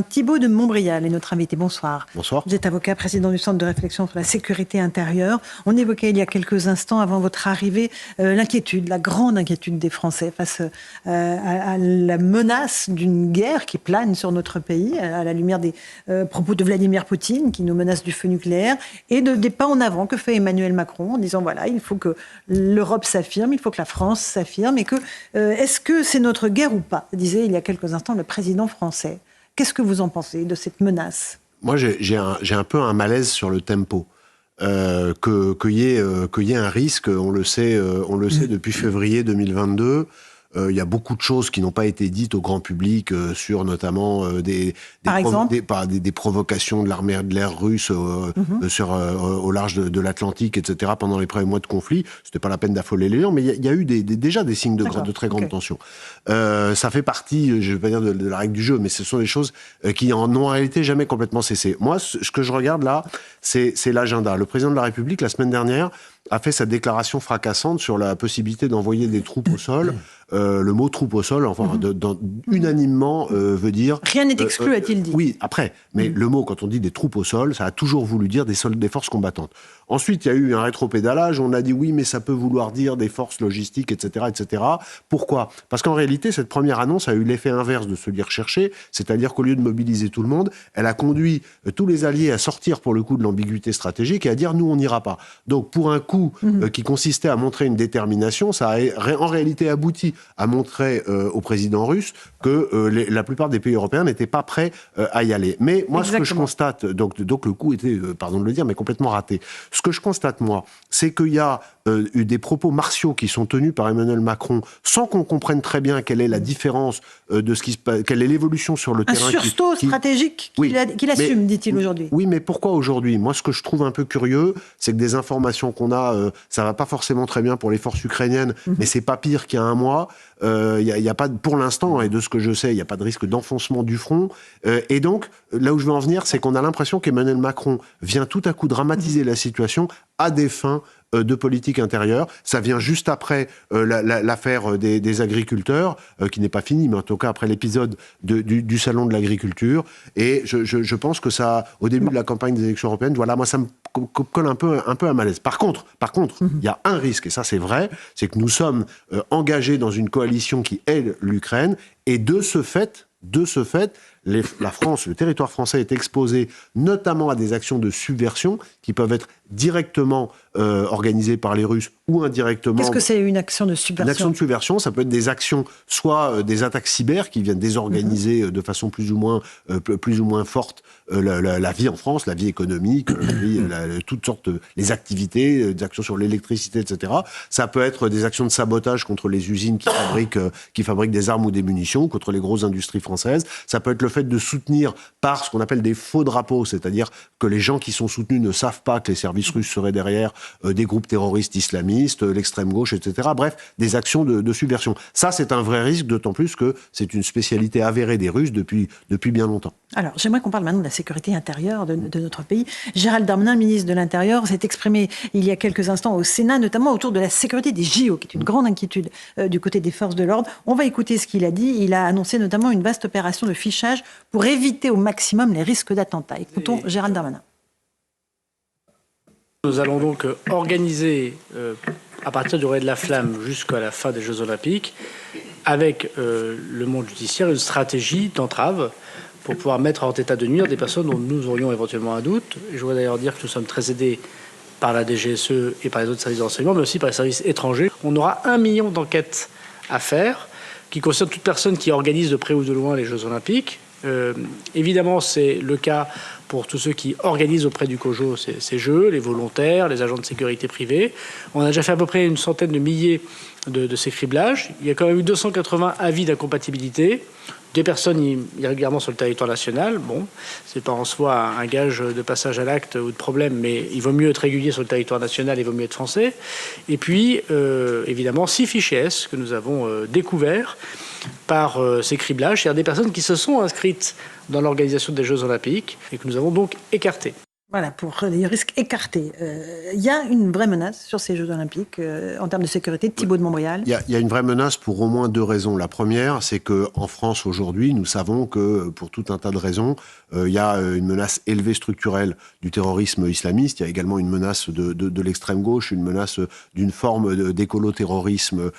Thibault de Montbrial est notre invité. Bonsoir. Bonsoir. Vous êtes avocat, président du Centre de réflexion sur la sécurité intérieure. On évoquait il y a quelques instants, avant votre arrivée, l'inquiétude, la grande inquiétude des Français face à la menace d'une guerre qui plane sur notre pays, à la lumière des propos de Vladimir Poutine, qui nous menace du feu nucléaire, et des pas en avant que fait Emmanuel Macron, en disant voilà, il faut que l'Europe s'affirme, il faut que la France s'affirme, et que est-ce que c'est notre guerre ou pas, disait il y a quelques instants le président français. Qu'est-ce que vous en pensez de cette menace ? Moi, j'ai un peu un malaise sur le tempo. Qu'il y ait un risque, on le sait depuis février 2022. Il y a beaucoup de choses qui n'ont pas été dites au grand public sur notamment des provocations de l'armée de l'air russe au large de l'Atlantique, etc. pendant les premiers mois de conflit. C'était pas la peine d'affoler les gens, mais il y a eu déjà des signes de très grande tension. Ça fait partie, je ne vais pas dire de la règle du jeu, mais ce sont des choses qui en ont en réalité jamais complètement cessé. Moi, ce que je regarde là, c'est l'agenda. Le président de la République, la semaine dernière, a fait sa déclaration fracassante sur la possibilité d'envoyer des troupes au sol. Le mot troupe au sol, enfin, unanimement, veut dire... Rien n'est exclu, a-t-il dit. Oui, après. Mais le mot, quand on dit des troupes au sol, ça a toujours voulu dire des forces combattantes. Ensuite, il y a eu un rétropédalage. On a dit oui, mais ça peut vouloir dire des forces logistiques, etc., etc. Pourquoi ? Parce qu'en réalité, cette première annonce a eu l'effet inverse de celui recherché. C'est-à-dire qu'au lieu de mobiliser tout le monde, elle a conduit tous les alliés à sortir, pour le coup, de l'ambiguïté stratégique et à dire nous, on n'ira pas. Donc, pour un coup qui consistait à montrer une détermination, ça a en réalité abouti à montrer au président russe que la plupart des pays européens n'étaient pas prêts à y aller. Mais moi, ce que je constate, donc le coup était, pardon de le dire, mais complètement raté. Ce que je constate, moi, c'est qu'il y a eu des propos martiaux qui sont tenus par Emmanuel Macron sans qu'on comprenne très bien quelle est la différence de ce qui se passe, quelle est l'évolution sur le terrain. Un sursaut stratégique qu'il assume, dit-il aujourd'hui. Oui, mais pourquoi aujourd'hui ? Moi, ce que je trouve un peu curieux, c'est que des informations qu'on a, ça va pas forcément très bien pour les forces ukrainiennes, mais c'est pas pire qu'il y a un mois. Il y a pas, pour l'instant, et de ce que je sais, il n'y a pas de risque d'enfoncement du front. Et donc, là où je veux en venir, c'est qu'on a l'impression qu'Emmanuel Macron vient tout à coup dramatiser la situation à des fins de politique intérieure. Ça vient juste après l'affaire des agriculteurs, qui n'est pas finie, mais en tout cas après l'épisode du salon de l'agriculture. Et je pense que ça, au début de la campagne des élections européennes, voilà, moi ça me colle un peu un malaise. Par contre, il y a un risque, et ça c'est vrai, c'est que nous sommes engagés dans une coalition qui aide l'Ukraine, et de ce fait, la France, le territoire français est exposé notamment à des actions de subversion qui peuvent être directement organisées par les Russes ou indirectement. Qu'est-ce que c'est une action de subversion ? Une action de subversion, ça peut être des actions, soit des attaques cyber qui viennent désorganiser de façon plus ou moins forte la vie en France, la vie économique, toutes sortes, les activités, des actions sur l'électricité, etc. Ça peut être des actions de sabotage contre les usines qui fabriquent des armes ou des munitions, contre les grosses industries françaises. Ça peut être le fait de soutenir par ce qu'on appelle des faux drapeaux, c'est-à-dire que les gens qui sont soutenus ne savent pas que les services russes seraient derrière des groupes terroristes islamistes, l'extrême gauche, etc. Bref, des actions de subversion. Ça, c'est un vrai risque, d'autant plus que c'est une spécialité avérée des Russes depuis bien longtemps. Alors, j'aimerais qu'on parle maintenant de la sécurité intérieure de notre pays. Gérald Darmanin, ministre de l'Intérieur, s'est exprimé il y a quelques instants au Sénat, notamment autour de la sécurité des JO, qui est une grande inquiétude du côté des forces de l'ordre. On va écouter ce qu'il a dit. Il a annoncé notamment une vaste opération de fichage pour éviter au maximum les risques d'attentats. Écoutons Gérald Darmanin. Nous allons donc organiser, à partir du Relais de la Flamme jusqu'à la fin des Jeux Olympiques, avec le monde judiciaire, une stratégie d'entrave pour pouvoir mettre hors état de nuire des personnes dont nous aurions éventuellement un doute. Je voudrais d'ailleurs dire que nous sommes très aidés par la DGSE et par les autres services de renseignement, mais aussi par les services étrangers. On aura 1 million d'enquêtes à faire, qui concernent toute personne qui organise de près ou de loin les Jeux Olympiques. Évidemment, c'est le cas pour tous ceux qui organisent auprès du COJO ces Jeux, les volontaires, les agents de sécurité privés. On a déjà fait à peu près une centaine de milliers de ces criblages. Il y a quand même eu 280 avis d'incompatibilité. Des personnes irrégulièrement sur le territoire national. Bon, c'est pas en soi un gage de passage à l'acte ou de problème, mais il vaut mieux être régulier sur le territoire national, il vaut mieux être français. Et puis, évidemment, 6 fichiers S que nous avons découverts par ces criblages, c'est-à-dire des personnes qui se sont inscrites dans l'organisation des Jeux Olympiques et que nous avons donc écartées. Voilà, pour les risques écartés. Il y a une vraie menace sur ces Jeux Olympiques en termes de sécurité. Thibaut de Montbrial. Il y a une vraie menace pour au moins 2 raisons. La première, c'est qu'en France, aujourd'hui, nous savons que, pour tout un tas de raisons, il y a une menace élevée structurelle du terrorisme islamiste. Il y a également une menace de l'extrême gauche, une menace d'une forme d'écolo-terrorisme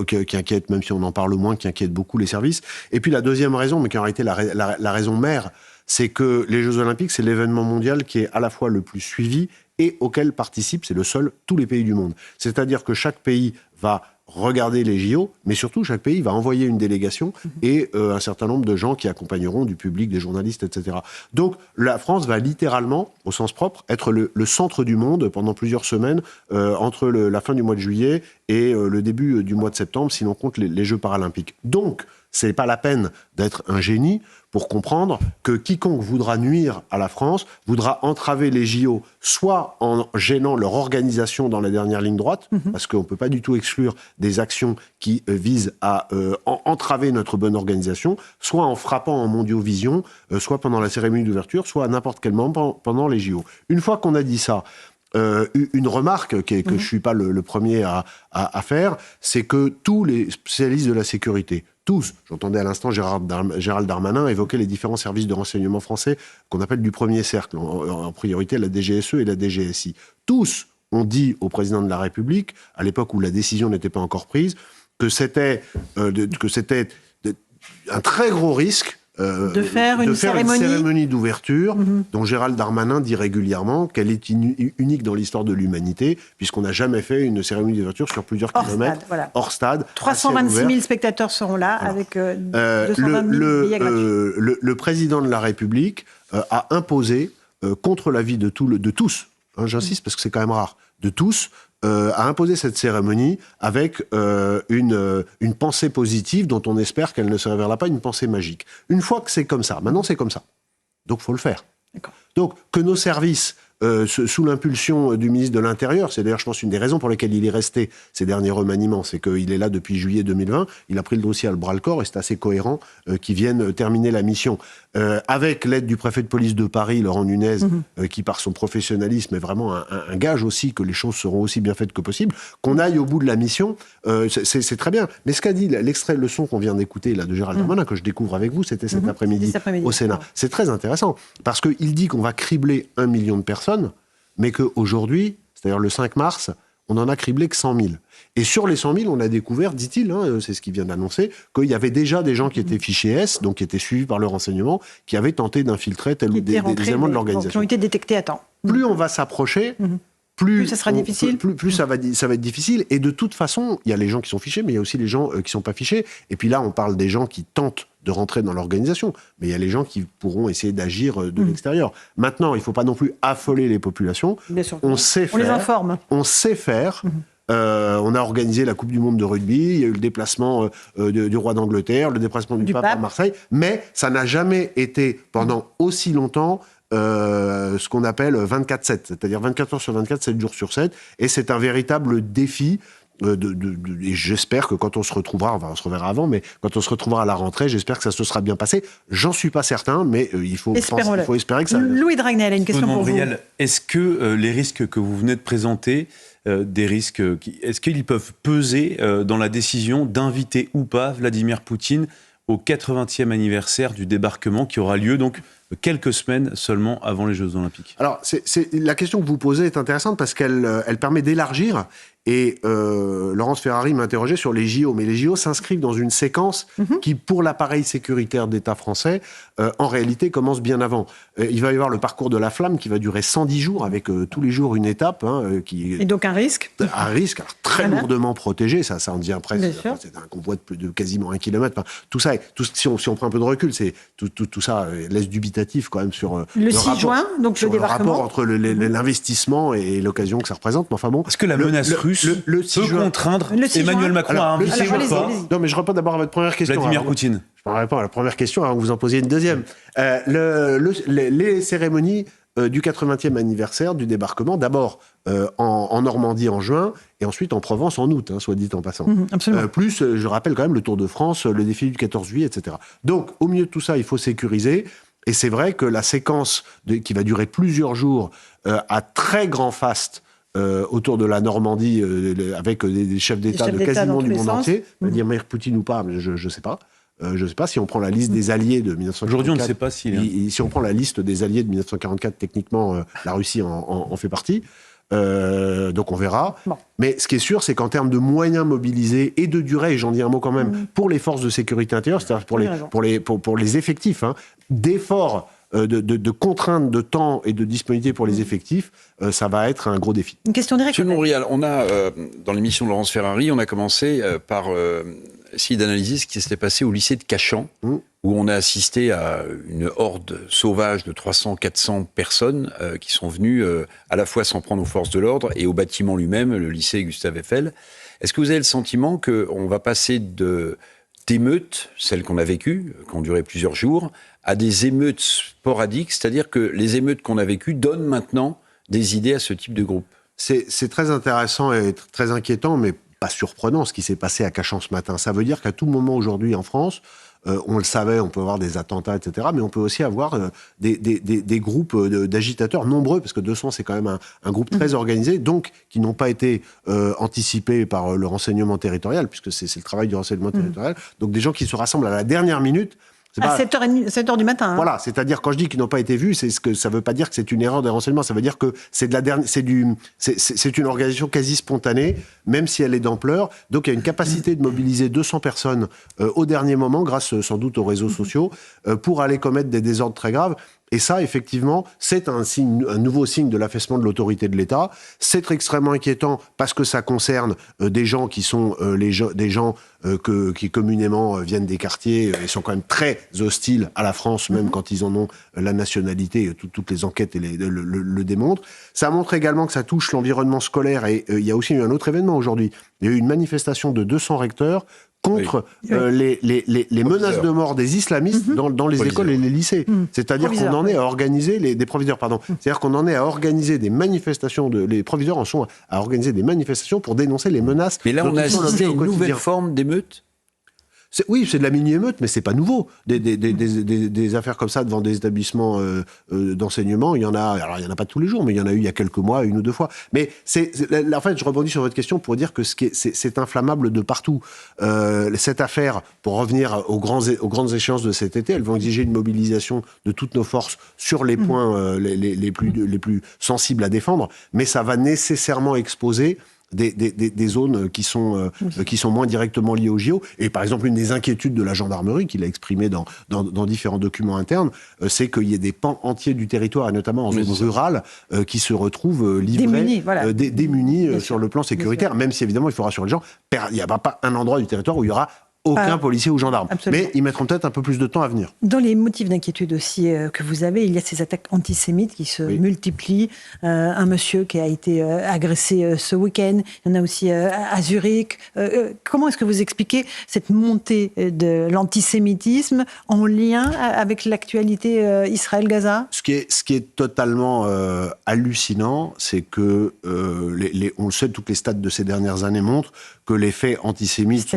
qui inquiète, même si on en parle moins, qui inquiète beaucoup les services. Et puis la deuxième raison, mais qui est en réalité la raison mère, c'est que les Jeux Olympiques, c'est l'événement mondial qui est à la fois le plus suivi et auquel participent, c'est le seul, tous les pays du monde. C'est-à-dire que chaque pays va regarder les JO, mais surtout chaque pays va envoyer une délégation et un certain nombre de gens qui accompagneront du public, des journalistes, etc. Donc la France va littéralement, au sens propre, être le centre du monde pendant plusieurs semaines entre la fin du mois de juillet et le début du mois de septembre, si l'on compte les Jeux paralympiques. Donc, c'est pas la peine d'être un génie pour comprendre que quiconque voudra nuire à la France voudra entraver les JO, soit en gênant leur organisation dans la dernière ligne droite, parce qu'on ne peut pas du tout exclure des actions qui visent à entraver notre bonne organisation, soit en frappant en mondiovision, soit pendant la cérémonie d'ouverture, soit à n'importe quel moment pendant les JO. Une fois qu'on a dit ça, une remarque que je ne suis pas le premier à faire, c'est que tous les spécialistes de la sécurité, tous, j'entendais à l'instant Gérald Darmanin évoquer les différents services de renseignement français qu'on appelle du premier cercle, en priorité la DGSE et la DGSI. Tous ont dit au président de la République, à l'époque où la décision n'était pas encore prise, que c'était un très gros risque de faire une cérémonie d'ouverture dont Gérald Darmanin dit régulièrement qu'elle est unique dans l'histoire de l'humanité, puisqu'on n'a jamais fait une cérémonie d'ouverture sur plusieurs kilomètres, hors stade. 326 000 spectateurs seront là, voilà. Avec 220 000 billets gratuits. Le président de la République a imposé, contre l'avis de tous, j'insiste parce que c'est quand même rare, de tous, a imposé cette cérémonie avec une pensée positive dont on espère qu'elle ne se révélera pas une pensée magique. Une fois que c'est comme ça, maintenant c'est comme ça. Donc il faut le faire. D'accord. Donc que nos services, sous l'impulsion du ministre de l'Intérieur, c'est d'ailleurs je pense une des raisons pour lesquelles il est resté ces derniers remaniements, c'est qu'il est là depuis juillet 2020, il a pris le dossier à le bras-le-corps et c'est assez cohérent qu'ils viennent terminer la mission. Avec l'aide du préfet de police de Paris, Laurent Nunez, qui par son professionnalisme est vraiment un gage aussi que les choses seront aussi bien faites que possible, qu'on aille au bout de la mission, c'est très bien. Mais ce qu'a dit l'extrait de leçon qu'on vient d'écouter là, de Gérald Darmanin, que je découvre avec vous, c'était cet après-midi au Sénat. C'est très intéressant, parce qu'il dit qu'on va cribler 1 million de personnes, mais qu'aujourd'hui, c'est-à-dire le 5 mars, on n'en a criblé que 100 000. Et sur les 100 000, on a découvert, dit-il, c'est ce qu'il vient d'annoncer, qu'il y avait déjà des gens qui étaient fichés S, donc qui étaient suivis par le renseignement, qui avaient tenté d'infiltrer tel ou des éléments de l'organisation. Qui ont été détectés à temps. Plus on va s'approcher, plus ça sera difficile. Plus ça va être difficile. Et de toute façon, il y a les gens qui sont fichés, mais il y a aussi les gens qui ne sont pas fichés. Et puis là, on parle des gens qui tentent de rentrer dans l'organisation. Mais il y a les gens qui pourront essayer d'agir de l'extérieur. Maintenant, il ne faut pas non plus affoler les populations. Bien sûr. On sait faire. On les informe. On sait faire. On a organisé la Coupe du Monde de rugby, il y a eu le déplacement du roi d'Angleterre, le déplacement du pape à Marseille, mais ça n'a jamais été pendant aussi longtemps ce qu'on appelle 24/7, c'est-à-dire 24 heures sur 24, 7 jours sur 7, et c'est un véritable défi. Et j'espère que quand on se retrouvera, enfin on se reverra avant, mais quand on se retrouvera à la rentrée, j'espère que ça se sera bien passé. J'en suis pas certain, mais il faut espérer que ça... Louis Dragnel a une question pour vous. Est-ce que les risques que vous venez de présenter, des risques, est-ce qu'ils peuvent peser dans la décision d'inviter ou pas Vladimir Poutine au 80e anniversaire du débarquement qui aura lieu donc quelques semaines seulement avant les Jeux Olympiques? Alors, la question que vous posez est intéressante parce qu'elle permet d'élargir. Et Laurence Ferrari m'interrogeait sur les JO. Mais les JO s'inscrivent dans une séquence qui, pour l'appareil sécuritaire d'État français, en réalité, commence bien avant. Il va y avoir le parcours de la flamme qui va durer 110 jours, avec tous les jours une étape. Et donc un risque? Un risque, alors, très lourdement protégé, ça en devient presque... C'est un convoi de quasiment 1 kilomètre. Enfin, tout ça, si on prend un peu de recul, tout ça laisse dubitatif quand même sur le 6 rapport, juin, donc le débarquement. Le rapport entre l'investissement et l'occasion que ça représente. Enfin bon, est-ce que la menace russe peut contraindre Emmanuel Macron à inviter ou pas? Non, mais je réponds d'abord à votre première question. Vladimir Poutine. Je réponds à la première question avant que vous en posiez une deuxième. Les cérémonies du 80e anniversaire du débarquement, d'abord en Normandie en juin, et ensuite en Provence en août, soit dit en passant. Plus, je rappelle quand même, le Tour de France, le défilé du 14 juillet, etc. Donc, au milieu de tout ça, il faut sécuriser. Et c'est vrai que la séquence qui va durer plusieurs jours à très grand faste autour de la Normandie, avec des chefs d'État de quasiment du monde entier, Vladimir Poutine ou pas, je ne sais pas. Je ne sais pas si on prend la liste des alliés de 1944. Aujourd'hui, on ne sait pas si on prend la liste des alliés de 1944, techniquement, la Russie en fait partie. Donc on verra. Bon. Mais ce qui est sûr, c'est qu'en termes de moyens mobilisés et de durée, et j'en dis un mot quand même, pour les forces de sécurité intérieure, c'est-à-dire pour les effectifs, d'efforts, de contraintes de temps et de disponibilité pour les effectifs, ça va être un gros défi. Une question directe. Monsieur Montbrial, on a, dans l'émission de Laurence Ferrari, on a commencé par essayer d'analyser ce qui s'était passé au lycée de Cachan, où on a assisté à une horde sauvage de 300-400 personnes qui sont venues à la fois s'en prendre aux forces de l'ordre et au bâtiment lui-même, le lycée Gustave Eiffel. Est-ce que vous avez le sentiment qu'on va passer d'émeutes, celles qu'on a vécues, qui ont duré plusieurs jours, à des émeutes sporadiques, c'est-à-dire que les émeutes qu'on a vécues donnent maintenant des idées à ce type de groupe? C'est très intéressant et très inquiétant, mais pas surprenant ce qui s'est passé à Cachan ce matin. Ça veut dire qu'à tout moment aujourd'hui en France, on le savait, on peut avoir des attentats, etc., mais on peut aussi avoir des groupes d'agitateurs nombreux, parce que 200, c'est quand même un groupe très organisé, donc qui n'ont pas été anticipés par le renseignement territorial, puisque c'est le travail du renseignement territorial. Donc des gens qui se rassemblent à la dernière minute. À 7h du matin. Hein. Voilà, c'est-à-dire quand je dis qu'ils n'ont pas été vus, ça ne veut pas dire que c'est une erreur des renseignements, ça veut dire que c'est une organisation quasi spontanée, même si elle est d'ampleur. Donc il y a une capacité de mobiliser 200 personnes au dernier moment, grâce sans doute aux réseaux sociaux, pour aller commettre des désordres très graves. Et ça, effectivement, c'est un nouveau signe de l'affaissement de l'autorité de l'État. C'est extrêmement inquiétant parce que ça concerne des gens qui sont des gens qui communément viennent des quartiers et sont quand même très hostiles à la France, même quand ils en ont la nationalité. Toutes les enquêtes le démontrent. Ça montre également que ça touche l'environnement scolaire. Et il y a aussi eu un autre événement aujourd'hui. Il y a eu une manifestation de 200 recteurs contre les menaces de mort des islamistes dans les écoles et les lycées. C'est-à-dire qu'on en est à organiser des proviseurs, pardon. C'est-à-dire qu'on en est à organiser des manifestations, les proviseurs en sont à organiser des manifestations pour dénoncer les menaces. Mais là, on a assisté à une nouvelle forme d'émeute. Oui, c'est de la mini-émeute, mais c'est pas nouveau. Des affaires comme ça devant des établissements d'enseignement, il y en a pas tous les jours, mais il y en a eu il y a quelques mois, 1 ou 2 fois. Mais en fait, je rebondis sur votre question pour dire que c'est inflammable de partout. Cette affaire, pour revenir aux grandes échéances de cet été, elles vont exiger une mobilisation de toutes nos forces sur les points les plus sensibles à défendre, mais ça va nécessairement exposer des zones qui sont moins directement liées au JO. Et par exemple, une des inquiétudes de la gendarmerie, qu'il a exprimé dans différents documents internes, c'est qu'il y ait des pans entiers du territoire, et notamment en zone rurale, qui se retrouvent livrés, démunis sur le plan sécuritaire, même si évidemment il faut rassurer les gens, il n'y a pas un endroit du territoire où il y aura aucun policier ou gendarme. Absolument. Mais ils mettront peut-être un peu plus de temps à venir. Dans les motifs d'inquiétude aussi que vous avez, il y a ces attaques antisémites qui se multiplient. Un monsieur qui a été agressé ce week-end. Il y en a aussi à Zurich. Comment est-ce que vous expliquez cette montée de l'antisémitisme en lien avec l'actualité Israël-Gaza ? Ce qui est totalement hallucinant, c'est que, on le sait, toutes les stats de ces dernières années montrent que les faits antisémites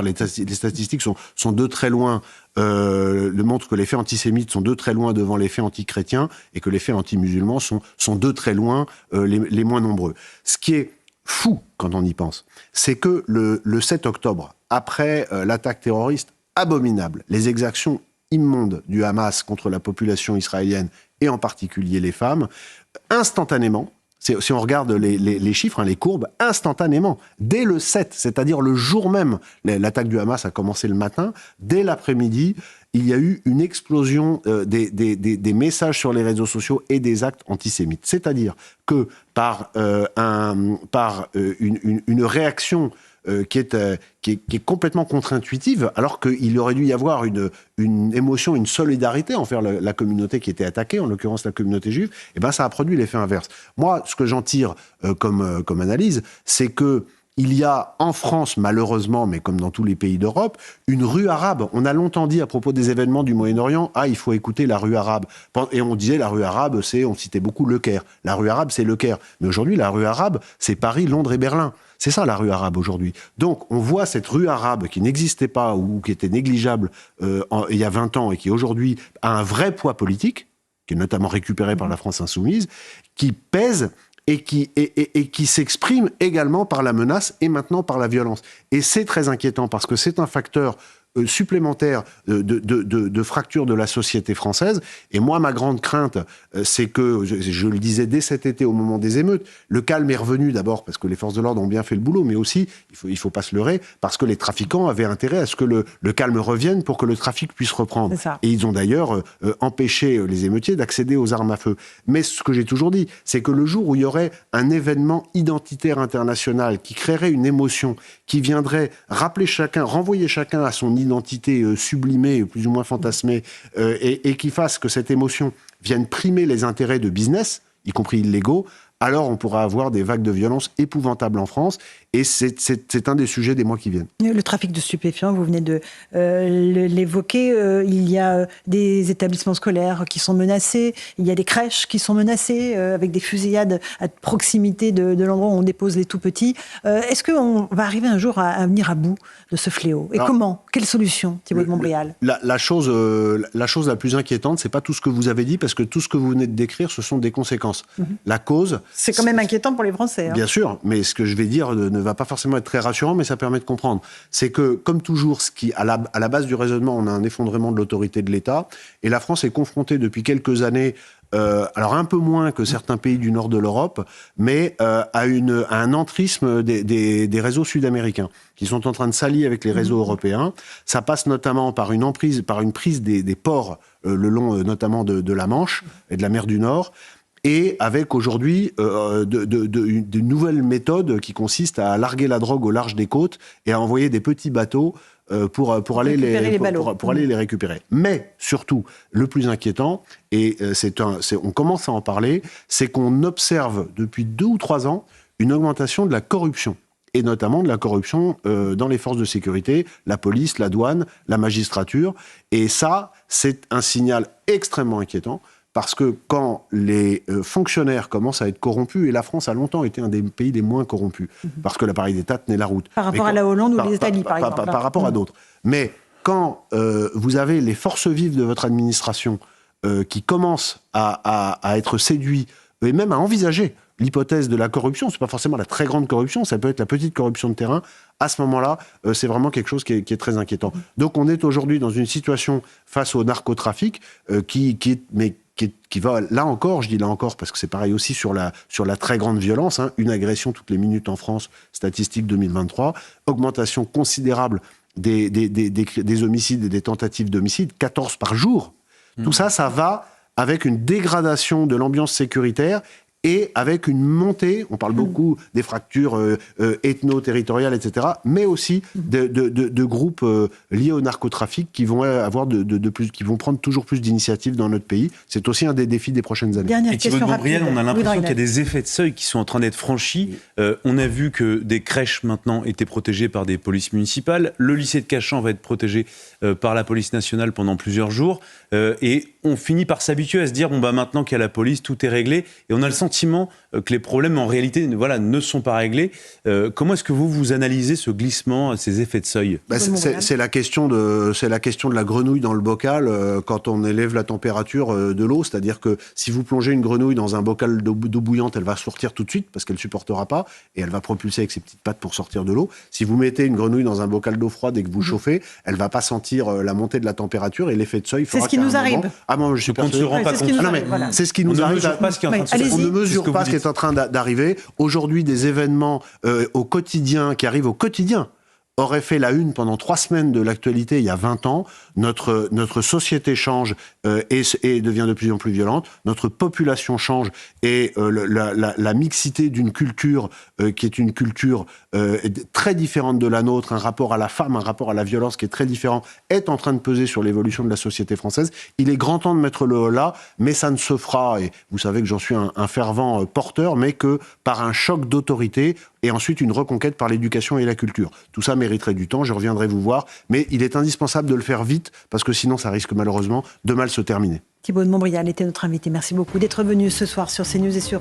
les statistiques sont de très loin, montrent que les faits antisémites sont de très loin devant les faits antichrétiens et que les faits anti-musulmans sont de très loin les moins nombreux. Ce qui est fou quand on y pense, c'est que le 7 octobre, après l'attaque terroriste abominable, les exactions immondes du Hamas contre la population israélienne et en particulier les femmes, instantanément, si on regarde les chiffres, les courbes, instantanément, dès le 7, c'est-à-dire le jour même, l'attaque du Hamas a commencé le matin, dès l'après-midi, il y a eu une explosion des messages sur les réseaux sociaux et des actes antisémites. C'est-à-dire que par une réaction qui est complètement contre-intuitive, alors qu'il aurait dû y avoir une émotion, une solidarité envers la communauté qui était attaquée, en l'occurrence la communauté juive, et ben ça a produit l'effet inverse. Moi, ce que j'en tire comme analyse, c'est que il y a en France, malheureusement, mais comme dans tous les pays d'Europe, une rue arabe. On a longtemps dit à propos des événements du Moyen-Orient, il faut écouter la rue arabe. Et on disait la rue arabe, on citait beaucoup Le Caire. La rue arabe, c'est Le Caire. Mais aujourd'hui, la rue arabe, c'est Paris, Londres et Berlin. C'est ça la rue arabe aujourd'hui. Donc on voit cette rue arabe qui n'existait pas ou qui était négligeable il y a 20 ans et qui aujourd'hui a un vrai poids politique, qui est notamment récupéré par la France insoumise, qui pèse et qui s'exprime également par la menace et maintenant par la violence. Et c'est très inquiétant parce que c'est un facteur supplémentaire de fracture de la société française. Et moi, ma grande crainte, c'est que, je le disais dès cet été au moment des émeutes, le calme est revenu d'abord parce que les forces de l'ordre ont bien fait le boulot, mais aussi, il faut pas se leurrer, parce que les trafiquants avaient intérêt à ce que le calme revienne pour que le trafic puisse reprendre. Et ils ont d'ailleurs empêché les émeutiers d'accéder aux armes à feu. Mais ce que j'ai toujours dit, c'est que le jour où il y aurait un événement identitaire international qui créerait une émotion, qui viendrait rappeler chacun, renvoyer chacun à son identité sublimée, plus ou moins fantasmée, et qui fasse que cette émotion vienne primer les intérêts de business, y compris illégaux, alors on pourra avoir des vagues de violence épouvantables en France. Et c'est un des sujets des mois qui viennent. Le trafic de stupéfiants, vous venez de l'évoquer. Il y a des établissements scolaires qui sont menacés. Il y a des crèches qui sont menacées avec des fusillades à proximité de l'endroit où on dépose les tout-petits. Est-ce qu'on va arriver un jour à venir à bout de ce fléau? Et comment? Quelle solution, Thibault de Montbrial? La chose la plus inquiétante, c'est pas tout ce que vous avez dit, parce que tout ce que vous venez de décrire, ce sont des conséquences. La cause... C'est quand même inquiétant pour les Français. Bien sûr, mais ce que je vais dire ne va pas forcément être très rassurant, mais ça permet de comprendre. C'est que, comme toujours, à la base du raisonnement, on a un effondrement de l'autorité de l'État, et la France est confrontée depuis quelques années, alors un peu moins que certains pays du nord de l'Europe, mais à un entrisme des réseaux sud-américains, qui sont en train de s'allier avec les réseaux européens. Ça passe notamment par une prise des ports le long notamment de la Manche et de la mer du Nord, et avec aujourd'hui de nouvelles méthodes qui consistent à larguer la drogue au large des côtes et à envoyer des petits bateaux pour aller les récupérer. Mais surtout, le plus inquiétant, et on commence à en parler, c'est qu'on observe depuis 2 ou 3 ans une augmentation de la corruption, et notamment de la corruption dans les forces de sécurité, la police, la douane, la magistrature. Et ça, c'est un signal extrêmement inquiétant, parce que quand les fonctionnaires commencent à être corrompus, et la France a longtemps été un des pays les moins corrompus, parce que l'appareil d'État tenait la route. Par rapport à la Hollande ou l'Italie, par exemple. Par rapport à d'autres. Mais quand vous avez les forces vives de votre administration qui commencent à être séduits, et même à envisager l'hypothèse de la corruption, c'est pas forcément la très grande corruption, ça peut être la petite corruption de terrain, à ce moment-là, c'est vraiment quelque chose qui est très inquiétant. Donc on est aujourd'hui dans une situation face au narcotrafic qui va, là encore, je dis là encore, parce que c'est pareil aussi sur la très grande violence, une agression toutes les minutes en France, statistique 2023, augmentation considérable des homicides et des tentatives d'homicide, 14 par jour. Tout ça, ça va avec une dégradation de l'ambiance sécuritaire et avec une montée, on parle beaucoup des fractures ethno-territoriales, etc., mais aussi de groupes liés au narcotrafic qui vont qui vont prendre toujours plus d'initiatives dans notre pays. C'est aussi un des défis des prochaines années. Dernière et Thibault de Montbrial, on a l'impression qu'il y a des effets de seuil qui sont en train d'être franchis. On a vu que des crèches maintenant étaient protégées par des polices municipales. Le lycée de Cachan va être protégé par la police nationale pendant plusieurs jours. Et on finit par s'habituer à se dire, maintenant qu'il y a la police, tout est réglé. Et on a le sentiment que les problèmes, en réalité, ne sont pas réglés. Comment est-ce que vous analysez ce glissement, ces effets de seuil? C'est la question de la grenouille dans le bocal quand on élève la température de l'eau. C'est-à-dire que si vous plongez une grenouille dans un bocal d'eau bouillante, elle va sortir tout de suite parce qu'elle ne supportera pas et elle va propulser avec ses petites pattes pour sortir de l'eau. Si vous mettez une grenouille dans un bocal d'eau froide et que vous chauffez, elle ne va pas sentir la montée de la température et l'effet de seuil fera C'est ce qui nous arrive. Je suis persuadé. C'est ce qui nous arrive. On ne mesure pas ce qui est en train d'arriver. Aujourd'hui, des événements au quotidien, qui arrivent au quotidien, auraient fait la une pendant 3 semaines de l'actualité il y a 20 ans. Notre société change et devient de plus en plus violente. Notre population change et la mixité d'une culture qui est une culture très différente de la nôtre, un rapport à la femme, un rapport à la violence qui est très différent, est en train de peser sur l'évolution de la société française. Il est grand temps de mettre le haut là, mais ça ne se fera, et vous savez que j'en suis un fervent porteur, mais que par un choc d'autorité et ensuite une reconquête par l'éducation et la culture. Tout ça mériterait du temps, je reviendrai vous voir, mais il est indispensable de le faire vite, parce que sinon ça risque malheureusement de mal se terminer. Thibault de Montbrial était notre invité. Merci beaucoup d'être venu ce soir sur CNews et sur